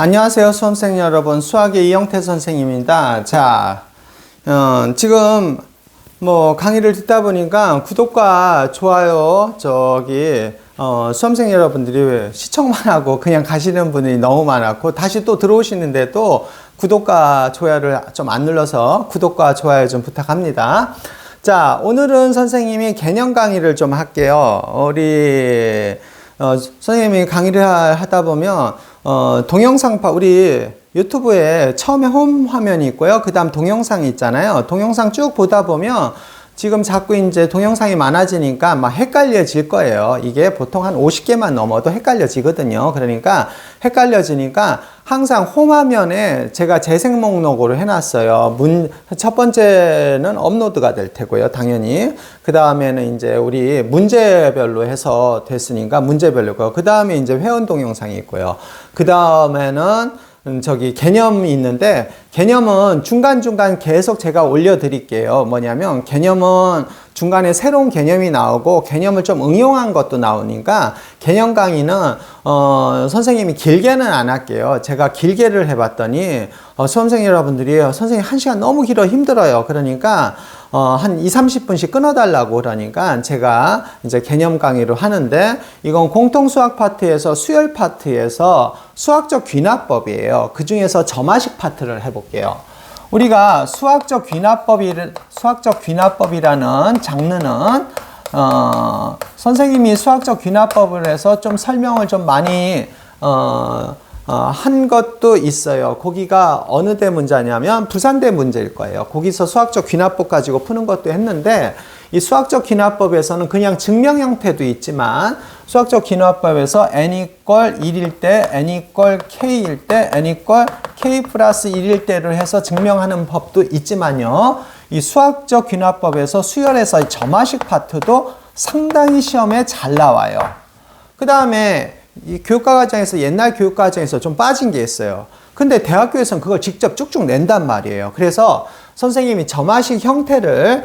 안녕하세요, 수험생 여러분. 수학의 이영태 선생님입니다. 자, 지금 강의를 듣다 보니까 구독과 좋아요, 수험생 여러분들이 시청만 하고 그냥 가시는 분이 너무 많았고, 다시 또 들어오시는데도 구독과 좋아요를 좀 안 눌러서 구독과 좋아요 좀 부탁합니다. 자, 오늘은 선생님이 개념 강의를 좀 할게요. 선생님이 강의를 하다 보면, 동영상파, 우리 유튜브에 처음에 홈 화면이 있고요. 그 다음 동영상이 있잖아요. 동영상 쭉 보다 보면 지금 자꾸 이제 동영상이 많아지니까 막 헷갈려질 거예요. 이게 보통 한 50개만 넘어도 헷갈려지거든요. 그러니까 헷갈려지니까 항상 홈 화면에 제가 재생 목록으로 해놨어요. 첫 번째는 업로드가 될 테고요. 당연히. 그 다음에는 이제 우리 문제별로 해서 됐으니까 문제별로고. 그 다음에 이제 회원 동영상이 있고요. 그 다음에는 개념이 있는데, 개념은 중간중간 계속 제가 올려드릴게요. 뭐냐면, 개념은 중간에 새로운 개념이 나오고, 개념을 좀 응용한 것도 나오니까, 개념 강의는, 선생님이 길게는 안 할게요. 제가 길게를 해봤더니, 수험생 여러분들이, 선생님 1시간 너무 길어 힘들어요. 그러니까, 한 20-30분씩 끊어달라고 그러니까 제가 이제 개념 강의로 하는데, 이건 공통수학 파트에서 수열 파트에서 수학적 귀납법이에요. 그 중에서 점화식 파트를 해볼게요. 우리가 수학적 귀납법이라는 장르는, 선생님이 수학적 귀납법을 해서 좀 설명을 좀 많이, 한 것도 있어요. 거기가 어느 대 문제냐면 부산대 문제일 거예요. 거기서 수학적 귀납법 가지고 푸는 것도 했는데, 이 수학적 귀납법에서는 그냥 증명 형태도 있지만, 수학적 귀납법에서 n 이퀄 1일 때, n 이퀄 k일 때, n 이퀄 k 플러스 1일 때를 해서 증명하는 법도 있지만요. 이 수학적 귀납법에서 수열에서 점화식 파트도 상당히 시험에 잘 나와요. 그 다음에 이 교육과 과정에서, 옛날 교육과 과정에서 좀 빠진 게 있어요. 근데 대학교에서는 그걸 직접 쭉쭉 낸단 말이에요. 그래서 선생님이 점화식 형태를,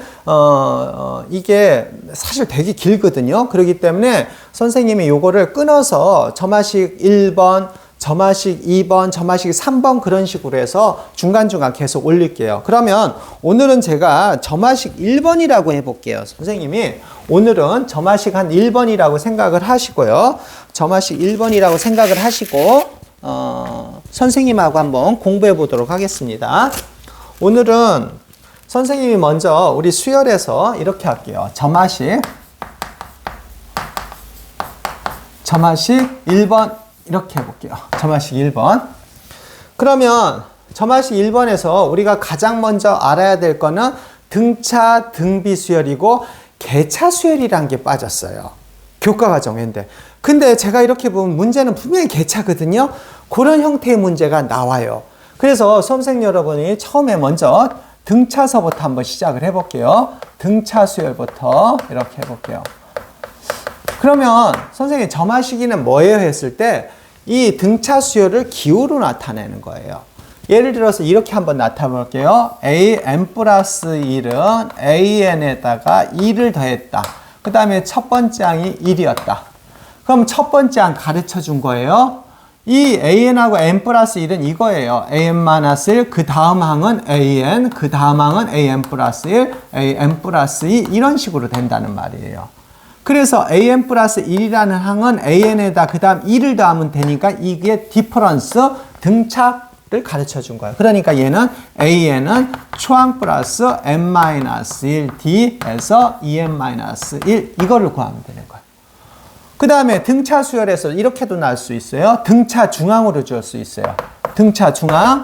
이게 사실 되게 길거든요. 그렇기 때문에 선생님이 요거를 끊어서 점화식 1번, 점화식 2번, 점화식 3번 그런 식으로 해서 중간중간 계속 올릴게요. 그러면 오늘은 제가 점화식 1번이라고 해볼게요. 선생님이 오늘은 점화식 한 1번이라고 생각을 하시고요. 점화식 1번이라고 생각을 하시고, 선생님하고 한번 공부해 보도록 하겠습니다. 오늘은 선생님이 먼저 우리 수열에서 이렇게 할게요. 점화식 1번 이렇게 해볼게요. 점화식 1번. 그러면 점화식 1번에서 우리가 가장 먼저 알아야 될 거는 등차, 등비 수열이고 개차 수열이란 게 빠졌어요. 교과 과정인데. 근데 제가 이렇게 보면 문제는 분명히 개차거든요. 그런 형태의 문제가 나와요. 그래서 수험생 여러분이 처음에 먼저 등차서부터 한번 시작을 해볼게요. 등차 수열부터 이렇게 해볼게요. 그러면 선생님 점화식이는 뭐예요? 했을 때 이 등차 수열을 기호로 나타내는 거예요. 예를 들어서 이렇게 한번 나타내 볼게요. an 플러스 1은 an에다가 2를 더했다. 그 다음에 첫 번째 항이 1이었다. 그럼 첫 번째 항 가르쳐 준 거예요. 이 an하고 n 플러스 1은 이거예요. an-1, 그 다음 항은 an, 그 다음 항은 an 플러스 1, an 플러스 2 이런 식으로 된다는 말이에요. 그래서 an 플러스 1이라는 항은 an에다 그 다음 2를 더하면 되니까 이게 디퍼런스, 등차를 가르쳐 준 거예요. 그러니까 얘는 an은 초항 플러스 n-1 d에서 2n-1 이거를 구하면 되는 거예요. 그 다음에 등차 수열에서 이렇게도 날 수 있어요. 등차 중항으로 줄 수 있어요. 등차 중항.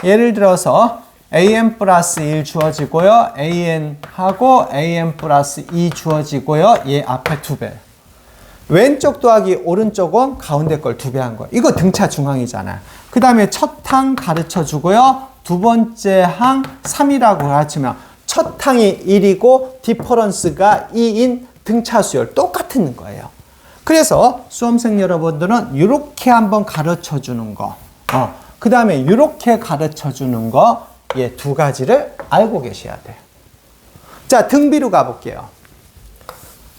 예를 들어서 an 플러스 1 주어지고요. an하고 an 플러스 2 주어지고요. 얘 앞에 2배. 왼쪽 더하기 오른쪽은 가운데 걸 2배 한 거예요. 이거 등차 중항이잖아요. 그 다음에 첫 항 가르쳐 주고요. 두 번째 항 3이라고 가르치면 첫 항이 1이고 디퍼런스가 2인 등차 수열 똑같은 거예요. 그래서 수험생 여러분들은 이렇게 한번 가르쳐 주는 거, 그 다음에 이렇게 가르쳐 주는 거, 예, 두 가지를 알고 계셔야 돼요. 자, 등비로 가볼게요.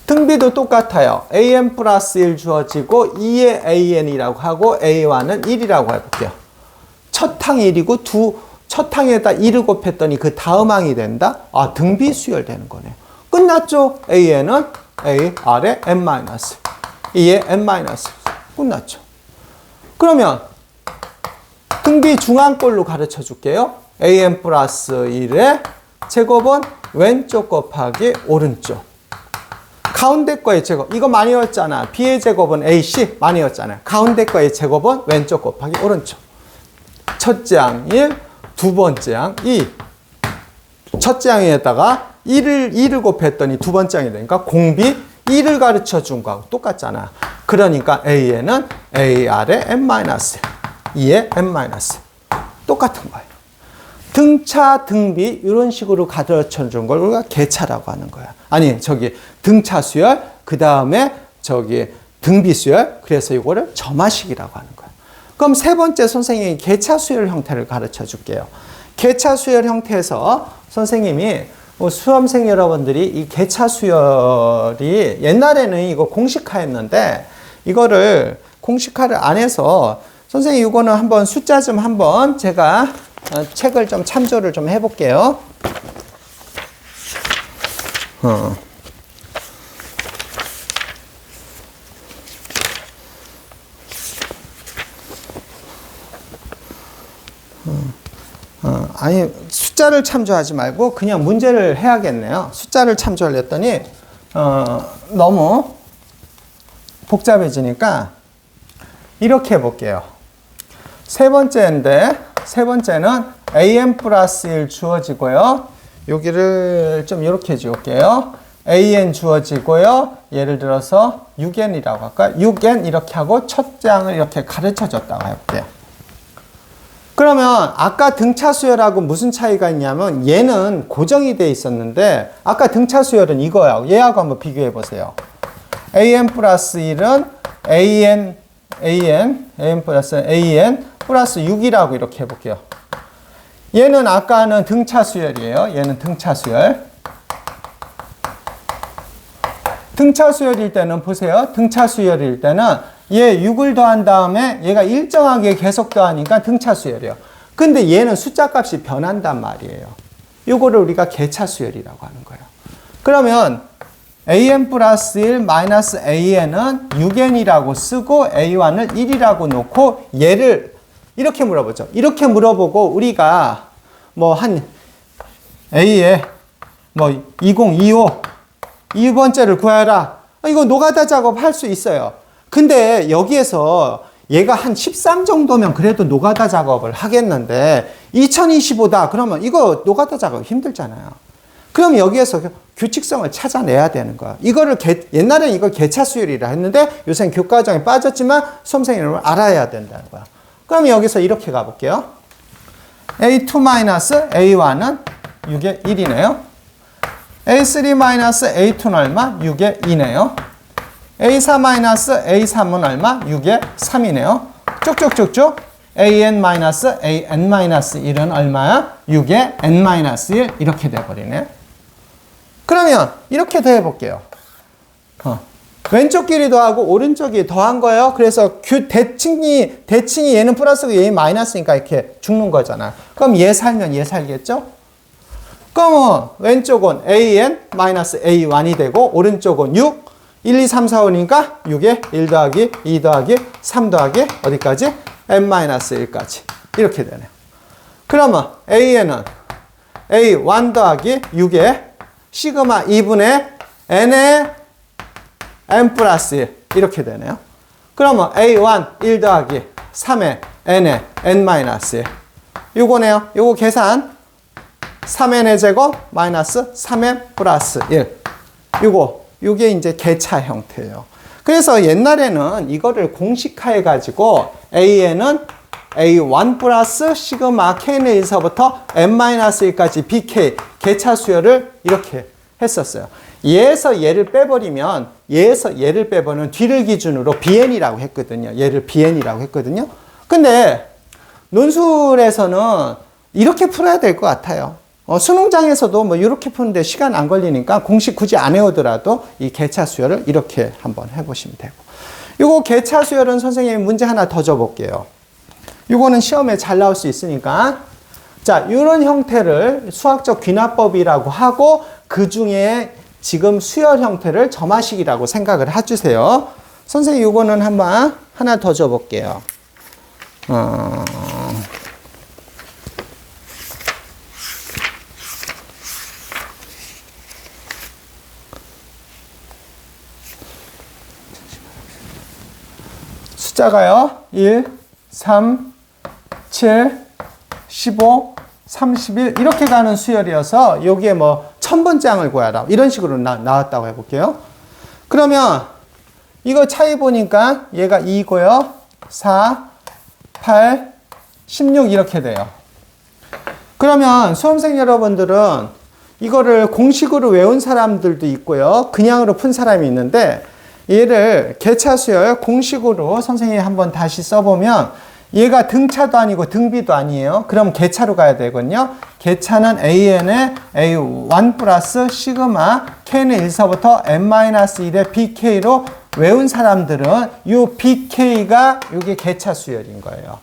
등비도 똑같아요. an 플러스 1 주어지고 2의 an이라고 하고 a1은 1이라고 해볼게요. 첫 항이 1이고 첫 항에다 1을 곱했더니 그 다음 항이 된다? 아, 등비 수열 되는 거네요. 끝났죠? an은 a, r에 n-, 2의 n-. 끝났죠? 그러면 등비 중앙꼴로 가르쳐 줄게요. an 플러스 1의 제곱은 왼쪽 곱하기 오른쪽. 가운데 거의 제곱. 이거 많이 외웠잖아. b의 제곱은 ac. 많이 외웠잖아요. 가운데 거의 제곱은 왼쪽 곱하기 오른쪽. 첫째 항 1, 두 번째 항 2. 첫째 항에다가 1을 곱했더니 두 번째 항이 되니까 공비 1을 가르쳐 준 거하고 똑같잖아. 그러니까 a에는 ar의 n-, 2의 n-. 똑같은 거예요. 등차, 등비 이런 식으로 가르쳐 준 걸 우리가 계차라고 하는 거야. 아니, 등차 수열, 그 다음에 등비 수열. 그래서 이거를 점화식이라고 하는 거야. 그럼 세 번째 선생님이 계차 수열 형태를 가르쳐 줄게요. 계차 수열 형태에서 선생님이 수험생 여러분들이 이 계차 수열이 옛날에는 이거 공식화했는데 이거를 공식화를 안 해서 선생님 이거는 한번 숫자 좀 한번 제가 책을 좀 참조를 좀 해볼게요. 아니, 숫자를 참조하지 말고 그냥 문제를 해야겠네요. 숫자를 참조를 했더니 너무 복잡해지니까 이렇게 해볼게요. 세 번째인데 세 번째는 an 플러스 1 주어지고요. 여기를 좀 이렇게 지울게요. an 주어지고요. 예를 들어서 6n이라고 할까요? 6n 이렇게 하고 첫째 항을 이렇게 가르쳐 줬다고 해볼게요. 그러면 아까 등차 수열하고 무슨 차이가 있냐면 얘는 고정이 돼 있었는데 아까 등차 수열은 이거야. 얘하고 한번 비교해 보세요. an 플러스 1은 an 플러스 an 플러스 6이라고 이렇게 해볼게요. 얘는 아까는 등차 수열이에요. 얘는 등차 수열. 등차 수열일 때는 보세요. 등차 수열일 때는 얘 6을 더한 다음에 얘가 일정하게 계속 더하니까 등차 수열이에요. 근데 얘는 숫자 값이 변한단 말이에요. 요거를 우리가 계차 수열이라고 하는 거예요. 그러면 an 플러스 1 마이너스 an은 6n이라고 쓰고 a1을 1이라고 놓고 얘를 이렇게 물어보죠. 이렇게 물어보고 우리가 뭐 한 A에 뭐 2025 2번째를 구해라. 이거 노가다 작업 할 수 있어요. 근데 여기에서 얘가 한 13 정도면 그래도 노가다 작업을 하겠는데 2025다. 그러면 이거 노가다 작업 힘들잖아요. 그럼 여기에서 규칙성을 찾아내야 되는 거야. 이거를 옛날에는 이걸 계차 수열이라 했는데 요새는 교과정에 빠졌지만 수험생 여러분 알아야 된다는 거야. 그럼 여기서 이렇게 가볼게요. A2-A1은 6의 1이네요. A3-A2는 얼마? 6의 2네요. A4-A3은 얼마? 6의 3이네요. 쭉쭉쭉쭉. AN-AN-1은 얼마야? 6의 N-1 이렇게 돼버리네. 그러면 이렇게 더 해볼게요. 왼쪽 길이 더하고 오른쪽이 더한 거예요. 그래서 대칭이 얘는 플러스고 얘는 마이너스니까 이렇게 죽는 거잖아. 그럼 얘 살면 얘 살겠죠? 그러면 왼쪽은 an-a1이 되고 오른쪽은 6, 1, 2, 3, 4, 5니까 6에 1 더하기 2 더하기 3 더하기 어디까지? n-1까지 이렇게 되네요. 그러면 a는 a1 더하기 6에 시그마 2분의 n의 n 플러스 1 이렇게 되네요. 그러면 a1 1 더하기 3의 n의 n-1 요거네요. 요거 계산 3n의 제곱 마이너스 3n 플러스 1 요게 이제 계차 형태예요. 그래서 옛날에는 이거를 공식화해 가지고 an은 a1 플러스 시그마 kn에서부터 n-1까지 bk 계차 수열을 이렇게 했었어요. 얘에서 얘를 빼버리면 뒤를 기준으로 bn이라고 했거든요. 얘를 bn이라고 했거든요. 근데 논술에서는 이렇게 풀어야 될 것 같아요. 수능장에서도 뭐 이렇게 푸는데 시간 안 걸리니까 공식 굳이 안 외우더라도 이 개차 수열을 이렇게 한번 해보시면 되고. 요거 개차 수열은 선생님이 문제 하나 더 줘볼게요. 요거는 시험에 잘 나올 수 있으니까. 자, 이런 형태를 수학적 귀납법이라고 하고 그 중에 지금 수열 형태를 점화식이라고 생각을 해주세요. 선생님 요거는 한번 하나 더 줘볼게요. 숫자가요. 1, 3, 7, 15, 31 이렇게 가는 수열이어서 여기에 뭐 1000번장을 구하라 이런 식으로 나왔다고 해볼게요. 그러면 이거 차이 보니까 얘가 2고요. 4, 8, 16 이렇게 돼요. 그러면 수험생 여러분들은 이거를 공식으로 외운 사람들도 있고요. 그냥으로 푼 사람이 있는데 얘를 개차수열 공식으로 선생님이 한번 다시 써보면 얘가 등차도 아니고 등비도 아니에요. 그럼 개차로 가야 되거든요. 개차는 AN의 A1 플러스 시그마 K는 1서부터 N-1의 BK로 외운 사람들은 이 BK가 이게 개차수열인 거예요.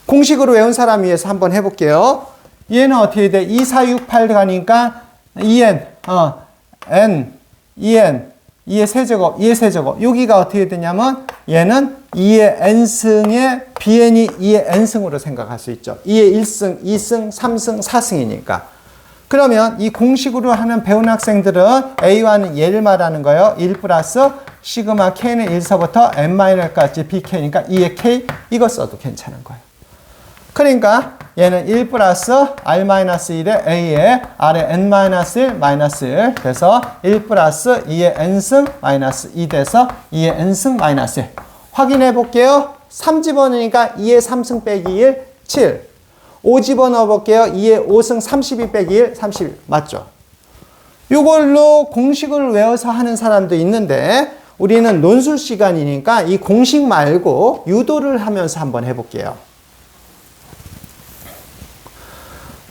공식으로 외운 사람 위해서 한번 해볼게요. 얘는 어떻게 돼? 2, 4, 6, 8 가니까 2N, N, 2N, 2의 세제곱, 2의 세제곱. 여기가 어떻게 되냐면 얘는 2의 n승의 bn이 2의 n승으로 생각할 수 있죠. 2의 1승, 2승, 3승, 4승이니까. 그러면 이 공식으로 하는 배운 학생들은 A와는 얘를 말하는 거예요. 1 플러스 시그마 K는 1서부터 N-까지 BK니까 2의 K 이거 써도 괜찮은 거예요. 그러니까 얘는 1 플러스 R-1의 A에 R의 N-1 마이너스 1 그래서 1 플러스 2의 N승 마이너스 2 돼서 2의 N승 마이너스 1 확인해 볼게요. 3 집어넣으니까 2의 3승 빼기 1, 7 5 집어넣어 볼게요. 2의 5승 32 빼기 1, 31 맞죠? 이걸로 공식을 외워서 하는 사람도 있는데 우리는 논술 시간이니까 이 공식 말고 유도를 하면서 한번 해볼게요.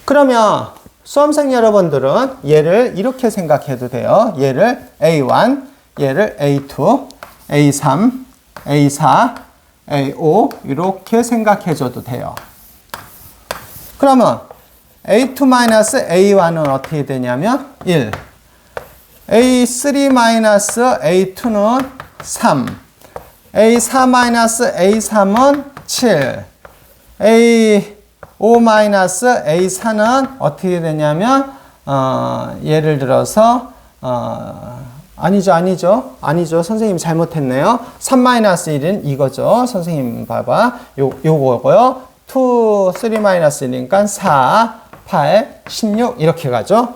그러면 수험생 여러분들은 얘를 이렇게 생각해도 돼요. 얘를 A1, 얘를 A2, A3, A4, A5 이렇게 생각해줘도 돼요. 그러면 A2-A1은 어떻게 되냐면 1, A3-A2는 3, A4-A3은 7, A5-A4는 어떻게 되냐면 예를 들어서 아니죠. 선생님 잘못했네요. 3-1은 이거죠. 선생님 봐봐. 요거고요. 2, 3-1이니까 4, 8, 16 이렇게 가죠.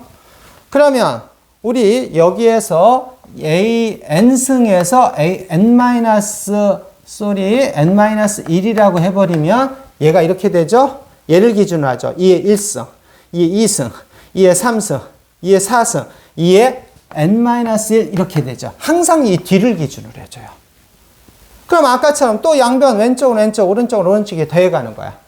그러면 우리 여기에서 N-승에서 N-1이라고 해버리면 얘가 이렇게 되죠. 얘를 기준으로 하죠. 2의 1승, 2의 2승, 2의 3승, 2의 4승, 2의 N-1 이렇게 되죠. 항상 이 뒤를 기준으로 해줘요. 그럼 아까처럼 또 양변 왼쪽은 왼쪽, 오른쪽은 오른쪽에 더해가는 거야.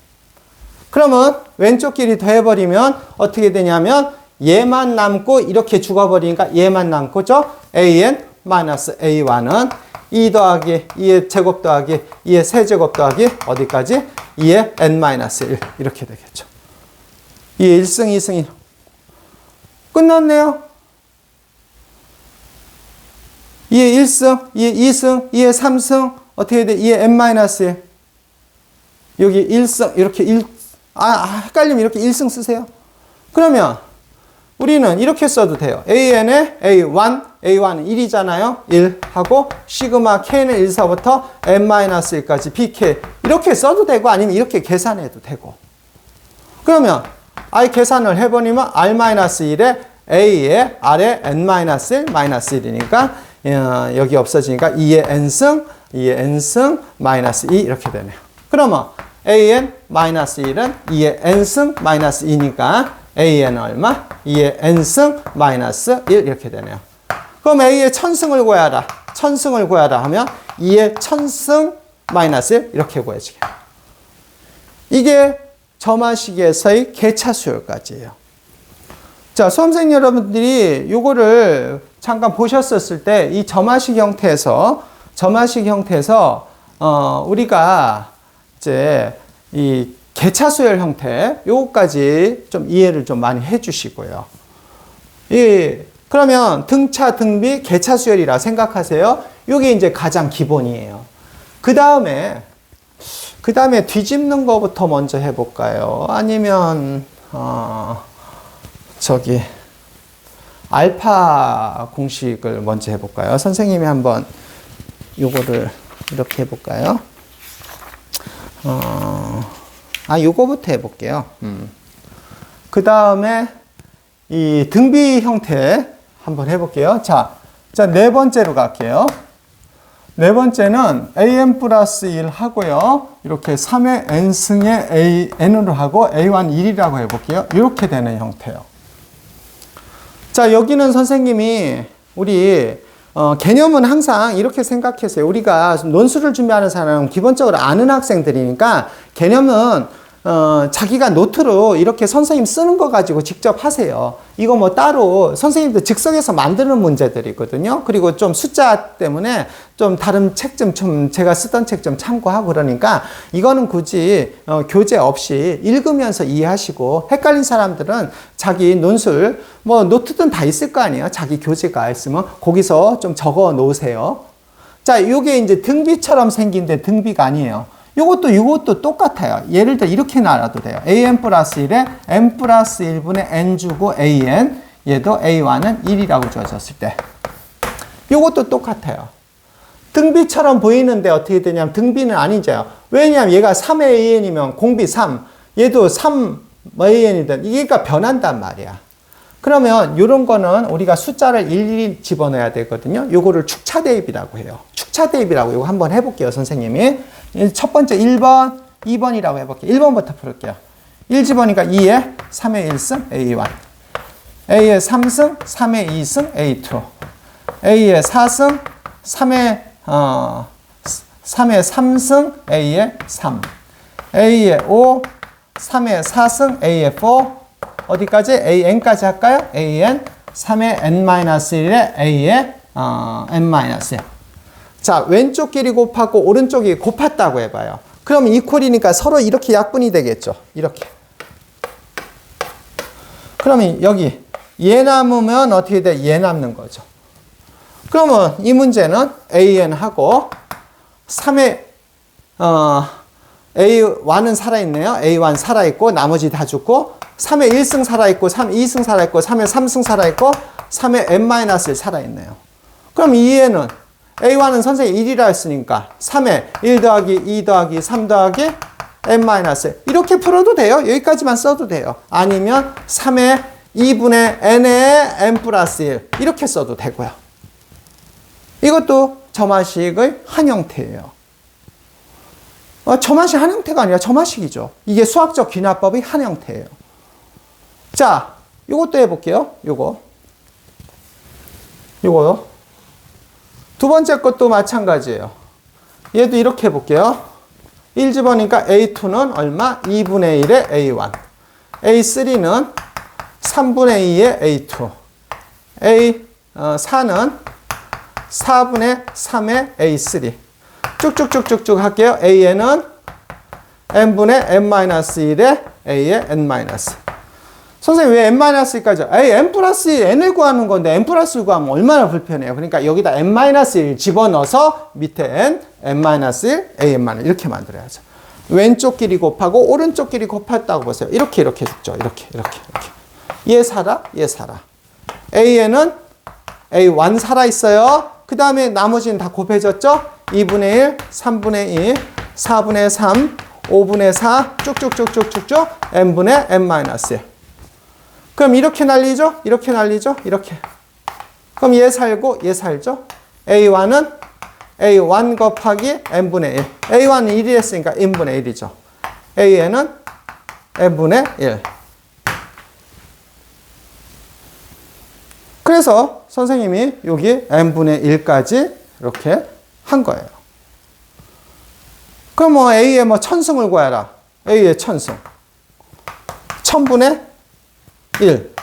그러면 왼쪽끼리 더해버리면 어떻게 되냐면 얘만 남고 이렇게 죽어버리니까 얘만 남고죠. AN-A1은 2 더하기 2의 제곱 더하기 2의 세제곱 더하기 어디까지? 2의 N-1 이렇게 되겠죠. 2의 1승, 2승 끝났네요. 2의 1승, 2의 2승, 2의 3승 어떻게 돼? 2의 N-1 여기 1승 이렇게 헷갈리면 이렇게 1승 쓰세요. 그러면 우리는 이렇게 써도 돼요. AN의 A1, A1은 1이잖아요. 1 하고 시그마 K는 1서부터 N-1까지 BK 이렇게 써도 되고 아니면 이렇게 계산해도 되고. 그러면 계산을 해버리면 R-1에 A에 R에 N-1이니까 여기 없어지니까 2의 N승, 2의 N승 마이너스 2 이렇게 되네요. 그러면 AN-1은 2의 N승 마이너스 2니까 AN은 얼마? 2의 N승 마이너스 1 이렇게 되네요. 그럼 A의 1000승을 구하라. 1000승을 구하라 하면 2의 1000승 마이너스 1 이렇게 구해지게. 이게 점화식에서의 개차 수열까지예요. 자, 수험생 여러분들이 요거를 잠깐 보셨었을 때 이 점화식 형태에서 우리가 이제 이 개차수열 형태 요거까지 좀 이해를 좀 많이 해 주시고요. 그러면 등차, 등비, 개차수열이라 생각하세요. 요게 이제 가장 기본이에요. 그 다음에 뒤집는 거부터 먼저 해볼까요? 아니면 알파 공식을 먼저 해볼까요? 선생님이 한번 요거를 이렇게 해볼까요? 요거부터 해볼게요. 그 다음에 이 등비 형태 한번 해볼게요. 자, 네 번째로 갈게요. 네 번째는 an 플러스 1 하고요. 이렇게 3의 n승의 n으로 하고 a1 1이라고 해볼게요. 이렇게 되는 형태요. 자, 여기는 선생님이 우리 개념은 항상 이렇게 생각했어요. 우리가 논술을 준비하는 사람은 기본적으로 아는 학생들이니까 개념은 자기가 노트로 이렇게 선생님 쓰는 거 가지고 직접 하세요. 이거 뭐 따로 선생님도 즉석에서 만드는 문제들이거든요. 그리고 좀 숫자 때문에 좀 다른 책 좀 제가 쓰던 책 좀 참고하고 그러니까 이거는 굳이 교재 없이 읽으면서 이해하시고 헷갈린 사람들은 자기 논술 뭐 노트든 다 있을 거 아니에요. 자기 교재가 있으면 거기서 좀 적어 놓으세요. 자, 요게 이제 등비처럼 생긴데 등비가 아니에요. 이것도 똑같아요. 예를 들어 이렇게 나눠도 돼요. an 플러스 1에 n 플러스 1분의 n 주고 an, 얘도 a1은 1이라고 주어졌을 때. 이것도 똑같아요. 등비처럼 보이는데 어떻게 되냐면 등비는 아니죠. 왜냐하면 얘가 3의 an이면 공비 3, 얘도 3an이든 이게가 변한단 말이야. 그러면 이런 거는 우리가 숫자를 일일이 집어넣어야 되거든요. 요거를 축차 대입이라고 해요. 축차 대입이라고 이거 한번 해볼게요, 선생님이. 첫 번째 1번, 2번이라고 해볼게요. 1번부터 풀을게요. 1 집어니까 2에 3의 1승 A1, A의 3승 3의 2승 A2, A의 4승 3의 3승 A의 3, A의 5, 3의 4승 A의 4, 어디까지? AN까지 할까요? AN 3의 N-1에 A의 N-1. 자, 왼쪽 길이 곱하고 오른쪽이 곱했다고 해봐요. 그럼 이퀄이니까 서로 이렇게 약분이 되겠죠. 이렇게. 그러면 여기 얘 남으면 어떻게 돼? 얘 남는 거죠. 그러면 이 문제는 AN하고 3의 A1은 살아있네요. A1 살아있고 나머지 다 죽고 3의 1승 살아있고 2승 살아있고 3의 3승 살아있고 3의 n-1 살아있네요. 그럼 이 얘는 A1은 선생님이 1이라 했으니까 3의 1 더하기 2 더하기 3 더하기 n-1 이렇게 풀어도 돼요. 여기까지만 써도 돼요. 아니면 3의 2분의 n의 n 플러스 1 이렇게 써도 되고요. 이것도 점화식의 한 형태예요. 점화식 한 형태가 아니라 점화식이죠. 이게 수학적 귀납법의 한 형태예요. 자, 요것도 해볼게요. 요거요. 두 번째 것도 마찬가지예요. 얘도 이렇게 해볼게요. 1 집어니까 A2는 얼마? 2분의 1의 A1. A3는 3분의 2의 A2. A4는 4분의 3의 A3. 쭉쭉쭉쭉쭉 할게요. AN은 n분의 n-1의 A의 n-. 선생님 왜 n-1까지? n 플러스 1n을 구하는 건데 n 플러스 1 구하면 얼마나 불편해요. 그러니까 여기다 n-1 집어넣어서 밑에 n-1, an- 이렇게 만들어야죠. 왼쪽 길이 곱하고 오른쪽 길이 곱했다고 보세요. 이렇게 죽죠. 이렇게. 얘 살아. an은 a1 살아있어요. 그 다음에 나머지는 다 곱해졌죠? 2분의 1, 3분의 2, 4분의 3, 5분의 4, 쭉쭉쭉쭉쭉쭉 n분의 n-1. 그럼 이렇게 날리죠? 이렇게. 그럼 얘 살고 얘 살죠? A1은 A1 곱하기 n분의 1. A1은 1이 했으니까 n분의 1이죠. AN은 n분의 1. 그래서 선생님이 여기 n분의 1까지 이렇게 한 거예요. 그럼 뭐 A의 뭐 천승을 구해라. A의 천승. 1000분의 1.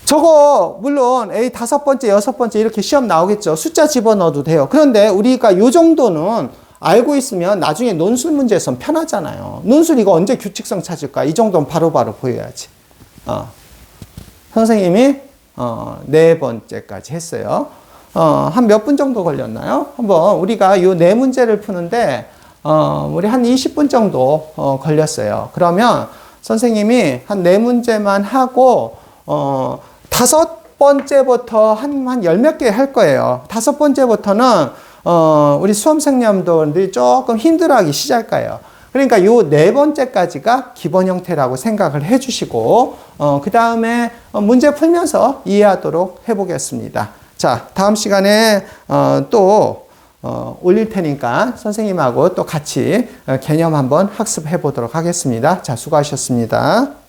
저거 물론 A 5번째, 6번째 이렇게 시험 나오겠죠. 숫자 집어넣어도 돼요. 그런데 우리가 요 정도는 알고 있으면 나중에 논술 문제에선 편하잖아요. 논술 이거 언제 규칙성 찾을까? 이 정도는 바로바로 보여야지. 선생님이 4번째까지 했어요. 한 몇 분 정도 걸렸나요? 한번 우리가 요 4문제를 푸는데 우리 한 20분 정도 걸렸어요. 그러면 선생님이 한 4문제만 하고 5번째부터 한 10몇 개 할 거예요. 5번째부터는 우리 수험생님들이 조금 힘들어하기 시작할 거예요. 그러니까 요 4번째까지가 기본 형태라고 생각을 해주시고 그 다음에 문제 풀면서 이해하도록 해보겠습니다. 자, 다음 시간에 또 올릴 테니까 선생님하고 또 같이 개념 한번 학습해 보도록 하겠습니다. 자, 수고하셨습니다.